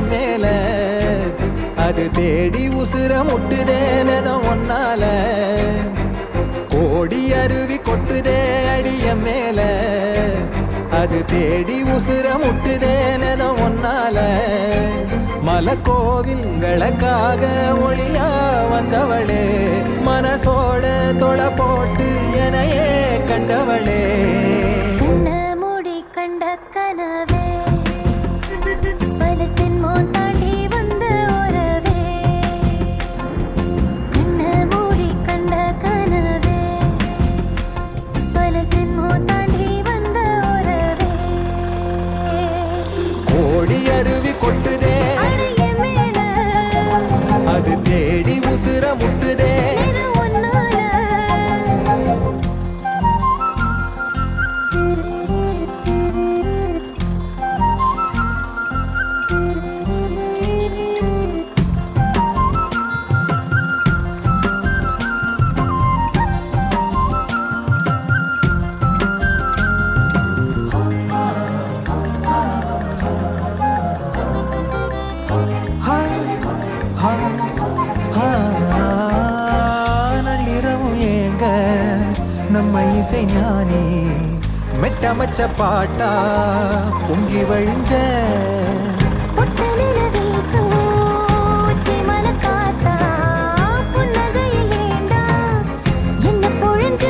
மேல அது தேடி உசுர முட்டுதேன ஒன்னால கோடி அருவி கொட்டுதே அடிய மேல அது தேடி உசுர முட்டுதேன ஒன்னால மலக்கோவில் விளக்காக ஒளியா வந்தவளே மனசோட தொலை போட்டு எனையே கண்டவளே கண்ண மூடி கண்ட கனவே பல சின்மோ தாண்டி வந்த உறவே கண்ண மூடி கண்ட கனவே பல சின்மோ தாண்டி வந்த உறவே கோடி அருவி கொட்டுதே அடைய மேல அது தேடி உசுர முட்டுதே ஒன்னால நள்ளிரவும் ஏங்க நம்ம இசை ஞானி மெட்டமச்ச பாட்டா பொங்கி வழிஞ்ச பொட்டலில வீசும் சிமல காத்தா புன்னகையில் ஏண்டா என்ன பொழிஞ்ச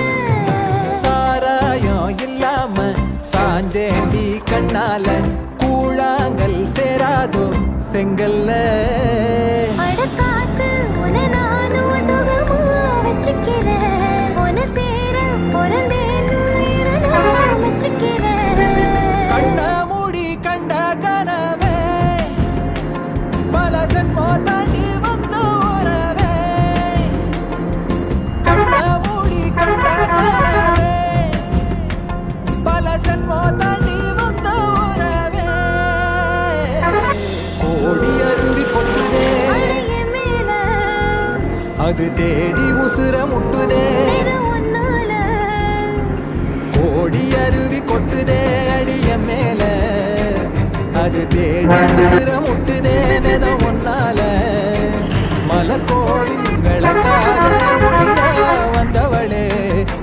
சாராயம் இல்லாம சாஞ்சேண்டி கண்ணால கூழாங்கல் சேராதோ செங்கல்ல அடக்காத்து உன நானும் சுகமா வச்சுக்கிறேன் உன சேர பிறந்தேன்னு நான் வச்சுக்கிறேன் கண்ண மூடி கண்ட கனவே பல சென்மோ தாண்டி வந்த உறவே கண்ண மூடி கண்ட கனவே பல சென்மோ தாண்டி வந்த உறவே கோடி அருவி கொட்டுதே அடைய மேல அது தேடி உசுர முட்டுதே ஒன்னால கோடி அருவி கொட்டுதே அடிய மேல அது தேடி உசுர முட்டுதே ஒன்னால மலக்கோவில் விளக்காக ஒளியா வந்தவளே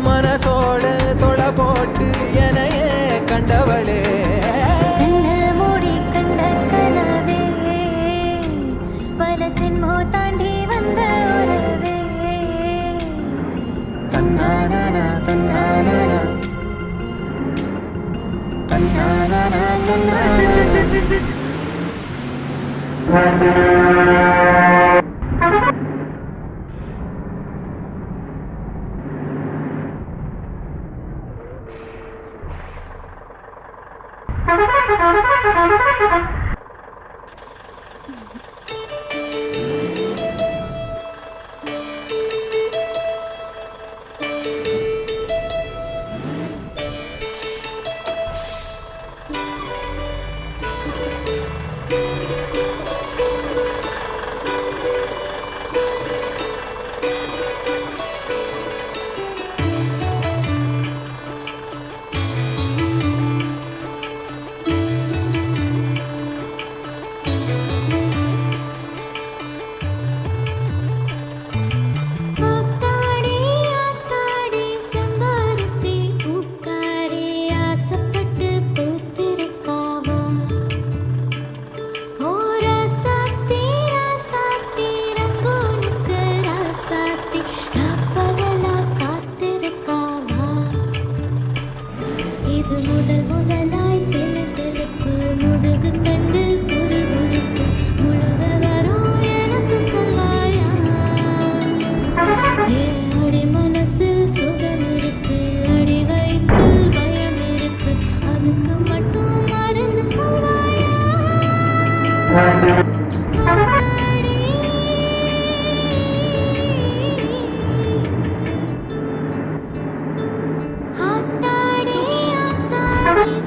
மனசோட தொலை போட்டு எனையே கண்டவளே கண்ண மூடி கண்ட கனவே பல சின்மோ தாண்டி வந்த உறவே தன்னானா தன்னானா தன்னானா தன்னானா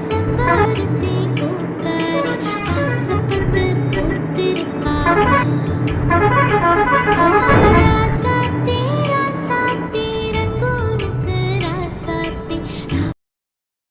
செம்பருத்தி பூக்காரி ஆசைப்பட்டு பூத்திருக்காவா